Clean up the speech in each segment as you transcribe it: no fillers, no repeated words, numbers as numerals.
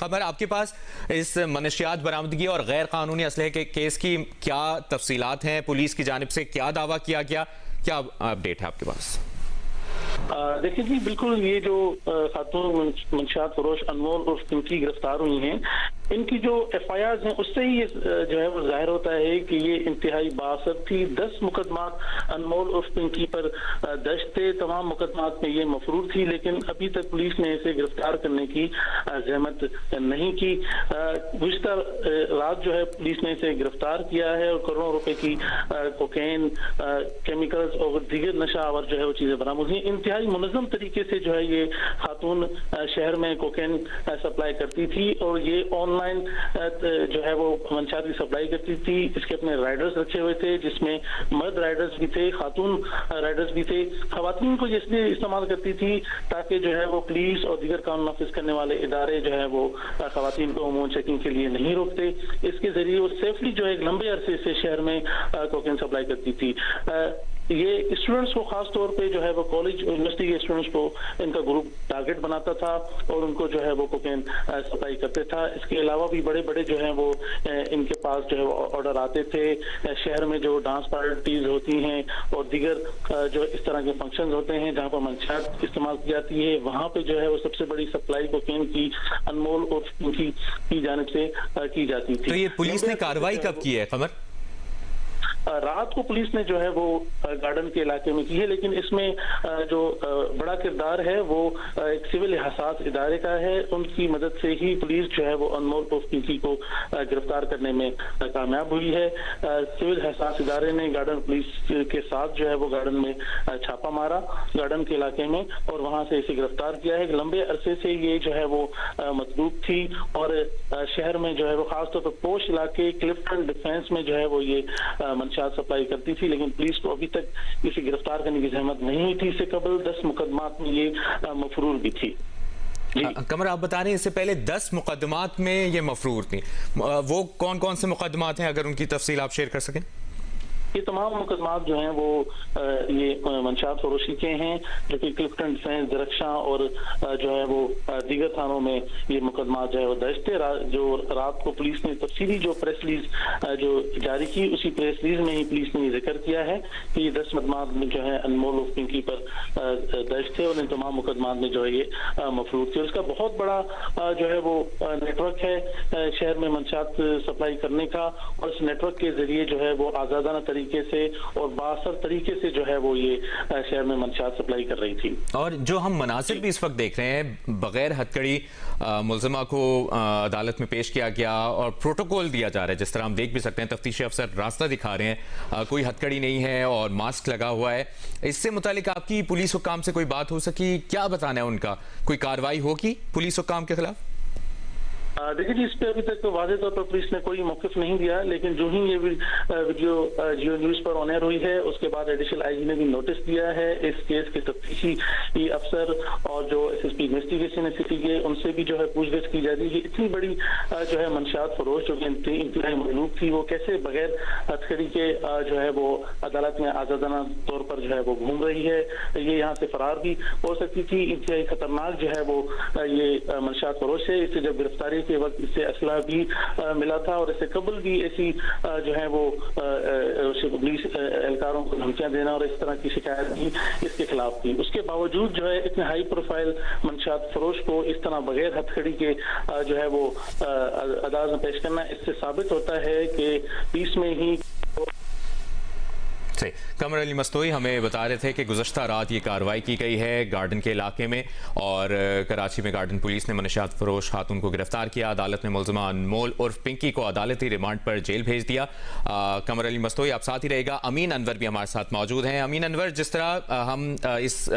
خبر آپ کے پاس اس منشیات برآمدگی اور غیر قانونی اسلحے کے کیس کی کیا تفصیلات ہیں؟ پولیس کی جانب سے کیا دعویٰ کیا گیا؟ کیا اپڈیٹ ہے آپ کے پاس؟ دیکھیں جی، بالکل یہ جو خاتون منشیات فروش انمول عرف پنکی گرفتار ہوئی ہیں، ان کی جو ایف آئی آرز ہیں اس سے ہی یہ جو ہے وہ ظاہر ہوتا ہے کہ یہ انتہائی بااثر تھی۔ 10 مقدمات انمول عرف پنکی پر درج تھے، تمام مقدمات میں یہ مفرور تھی، لیکن ابھی تک پولیس نے اسے گرفتار کرنے کی زحمت نہیں کی۔ گزشتہ رات جو ہے پولیس نے اسے گرفتار کیا ہے اور کروڑوں روپے کی کوکین، کیمیکلز اور دیگر نشہ آور جو ہے وہ چیزیں برآمد ہوئی۔ انتہائی منظم طریقے سے جو ہے یہ خاتون شہر میں کوکین سپلائی کرتی تھی اور یہ آن لائن جو ہے وہ منشیات کی سپلائی کرتی تھی۔ اس کے اپنے رائڈرز رکھے ہوئے تھے، جس میں مرد رائڈرز بھی تھے، خاتون رائڈرز بھی تھے۔ خواتین کو اس لیے استعمال کرتی تھی تاکہ جو ہے وہ پولیس اور دیگر قانون نافذ کرنے والے ادارے جو ہے وہ خواتین کو عموماً چیکنگ کے لیے نہیں روکتے۔ اس کے ذریعے وہ سیفلی جو ہے ایک لمبے عرصے سے شہر میں کوکین سپلائی کرتی تھی۔ یہ اسٹوڈنٹس کو خاص طور پہ جو ہے وہ کالج یونیورسٹی کے اسٹوڈنٹس کو ان کا گروپ ٹارگٹ بناتا تھا اور ان کو جو ہے وہ کوکین سپلائی کرتے تھا۔ اس کے علاوہ بھی بڑے بڑے جو ہیں وہ ان کے پاس جو ہے وہ آرڈر آتے تھے۔ شہر میں جو ڈانس پارٹیز ہوتی ہیں اور دیگر جو اس طرح کے فنکشنز ہوتے ہیں جہاں پر منشیات استعمال کی جاتی ہے، وہاں پہ جو ہے وہ سب سے بڑی سپلائی کوکین کی انمول اور کی جانب سے کی جاتی تھی۔ تو یہ پولیس نے کارروائی کب کی ہے قمر؟ رات کو پولیس نے جو ہے وہ گارڈن کے علاقے میں کی ہے، لیکن اس میں جو بڑا کردار ہے وہ ایک سول حساس ادارے کا ہے۔ ان کی مدد سے ہی پولیس جو ہے وہ انمول عرف پنکی کو گرفتار کرنے میں کامیاب ہوئی ہے۔ سول حساس ادارے نے گارڈن پولیس کے ساتھ جو ہے وہ گارڈن میں چھاپا مارا گارڈن کے علاقے میں اور وہاں سے اسے گرفتار کیا ہے۔ لمبے عرصے سے یہ جو ہے وہ مطلوب تھی اور شہر میں جو ہے وہ خاص طور پر پوش علاقے کلفٹن ڈیفینس میں جو ہے وہ یہ منشیات سپلائی کرتی تھی، لیکن پولیس کو ابھی تک اسے گرفتار کرنے کی زحمت نہیں ہوئی تھی۔ اس سے قبل 10 مقدمات میں یہ مفرور بھی تھی۔ قمر، آپ بتا رہے ہیں اس سے پہلے 10 مقدمات میں یہ مفرور تھی، وہ کون کون سے مقدمات ہیں؟ اگر ان کی تفصیل آپ شیئر کر سکیں۔ یہ تمام مقدمات جو ہیں وہ یہ منشیات فروشی کے ہیں، جو کہ کلفٹن ڈیفینس، درخشاں اور جو ہے وہ دیگر تھانوں میں یہ مقدمات جو ہے وہ درج تھے۔ جو رات کو پولیس نے تفصیلی جو پریس ریلیز جو جاری کی، اسی پریس ریلیز میں ہی پولیس نے یہ ذکر کیا ہے کہ یہ 10 مقدمات میں جو ہے انمول عرف پنکی پر درج تھے اور ان تمام مقدمات میں جو ہے یہ مفرور تھے۔ اس کا بہت بڑا جو ہے وہ نیٹ ورک ہے شہر میں منشیات سپلائی کرنے کا، اور اس نیٹ ورک کے ذریعے جو ہے وہ آزادانہ طریقے سے اور بااثر طریقے سے جو ہے وہ یہ شہر میں منشیات سپلائی کر رہی تھی۔ اور جو ہم مناظر بھی اس وقت دیکھ رہے ہیں، بغیر ہتھکڑی ملزمہ کو عدالت میں پیش کیا گیا اور پروٹوکول دیا جا رہا ہے، جس طرح ہم دیکھ بھی سکتے ہیں تفتیشی افسر راستہ دکھا رہے ہیں، کوئی ہتھکڑی نہیں ہے اور ماسک لگا ہوا ہے۔ اس سے متعلق آپ کی پولیس حکام سے کوئی بات ہو سکی؟ کیا بتانا ہے ان کا؟ کوئی کارروائی ہوگی پولیس حکام کے خلاف؟ دیکھیے جی، اس پہ ابھی تک واضح طور پر پولیس نے کوئی موقف نہیں دیا، لیکن جو ہی یہ ویڈیو جیو نیوز پر آن ایئر ہوئی ہے اس کے بعد ایڈیشنل آئی جی نے بھی نوٹس دیا ہے۔ اس کیس کے تفتیشی افسر اور جو ایس ایس پی انویسٹیگیشن ہے سٹی کے، ان سے بھی جو ہے پوچھ گچھ کی جا رہی ہے۔ اتنی بڑی جو ہے منشیات فروش جو کہ انتہائی مطلوب تھی، وہ کیسے بغیر ہتھکڑی کے جو ہے وہ عدالت میں آزادانہ طور پر جو ہے وہ گھوم رہی ہے؟ یہ یہاں سے فرار بھی ہو سکتی تھی۔ انتہائی خطرناک جو ہے وہ یہ منشیات فروش ہے۔ اس سے جب گرفتاری کے وقت اس سے اسلحہ بھی ملا تھا اور اس سے قبل بھی ایسی جو ہے وہ پولیس اہلکاروں کو دھمکیاں دینا اور اس طرح کی شکایت بھی اس کے خلاف تھی۔ اس کے باوجود جو ہے اتنے ہائی پروفائل منشیات فروش کو اس طرح بغیر ہتھکڑی کے جو ہے وہ عدالت میں پیش کرنا، اس سے ثابت ہوتا ہے کہ پیس میں ہی قمر علی مستوئی ہمیں بتا رہے تھے کہ گزشتہ رات یہ کارروائی کی گئی ہے گارڈن کے علاقے میں، اور کراچی میں گارڈن پولیس نے منشیات فروش خاتون کو گرفتار کیا۔ عدالت نے ملزمہ انمول عرف پنکی کو عدالتی ریمانڈ پر جیل بھیج دیا۔ قمر علی مستوئی آپ ساتھ ہی رہے گا۔ امین انور بھی ہمارے ساتھ موجود ہیں۔ امین انور، جس طرح ہم اس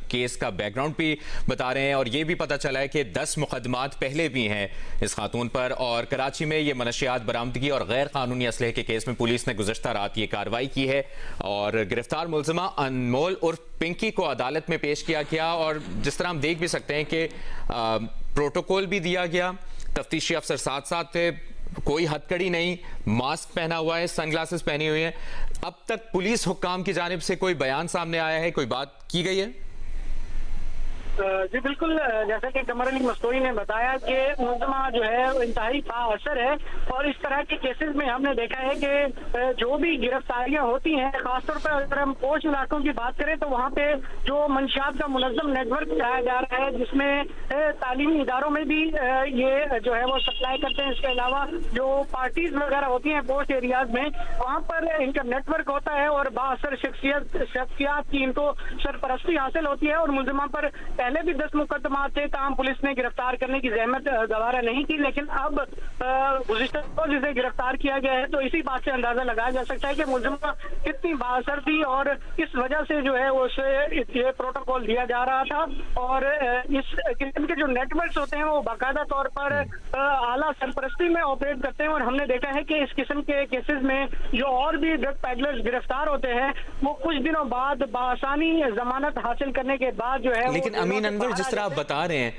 کیس کا بیک گراؤنڈ بھی بتا رہے ہیں اور یہ بھی پتہ چلا ہے کہ 10 مقدمات پہلے بھی ہیں اس خاتون پر، اور کراچی میں یہ منشیات برآمدگی اور غیر قانونی اسلحے کے کیس میں پولیس نے گزشتہ رات یہ کارروائی کی ہے اور گرفتار ملزمہ انمول عرف پنکی کو عدالت میں پیش کیا گیا۔ اور جس طرح ہم دیکھ بھی سکتے ہیں کہ پروٹوکول بھی دیا گیا، تفتیشی افسر ساتھ ساتھ تھے، کوئی ہتھکڑی نہیں، ماسک پہنا ہوا ہے، سن گلاسز پہنی ہوئی ہیں۔ اب تک پولیس حکام کی جانب سے کوئی بیان سامنے آیا ہے، کوئی بات کی گئی ہے؟ جی بالکل، جیسا کہ قمر علی مستوری نے بتایا کہ ملزمہ جو ہے انتہائی بااثر ہے، اور اس طرح کے کیسز میں ہم نے دیکھا ہے کہ جو بھی گرفتاریاں ہوتی ہیں، خاص طور پر اگر ہم پوش علاقوں کی بات کریں تو وہاں پہ جو منشیات کا منظم نیٹ ورک چلایا جا رہا ہے، جس میں تعلیمی اداروں میں بھی یہ جو ہے وہ سپلائی کرتے ہیں۔ اس کے علاوہ جو پارٹیز وغیرہ ہوتی ہیں پوسٹ ایریاز میں، وہاں پر ان کا نیٹ ورک ہوتا ہے اور بااثر شخصیات کی ان کو سرپرستی حاصل ہوتی ہے، اور ملزمہ پر پہلے بھی 10 مقدمات تھے، تاہم پولیس نے گرفتار کرنے کی زحمت گوارا نہیں کی، لیکن اب گزشتہ روز اسے گرفتار کیا گیا ہے۔ تو اسی بات سے اندازہ لگایا جا سکتا ہے کہ ملزمہ کتنی بااثر تھی، اور اس وجہ سے جو ہے اسے یہ پروٹوکول دیا جا رہا تھا، اور اس قسم کے جو نیٹ ورکس ہوتے ہیں وہ باقاعدہ طور پر اعلیٰ سرپرستی میں آپریٹ کرتے ہیں، اور ہم نے دیکھا ہے کہ اس قسم کے کیسز میں جو اور بھی ڈرگ پیڈلرز گرفتار ہوتے ہیں وہ کچھ دنوں بعد بآسانی ضمانت حاصل کرنے کے بعد جو ہے، لیکن امین انور، جس طرح آپ بتا رہے ہیں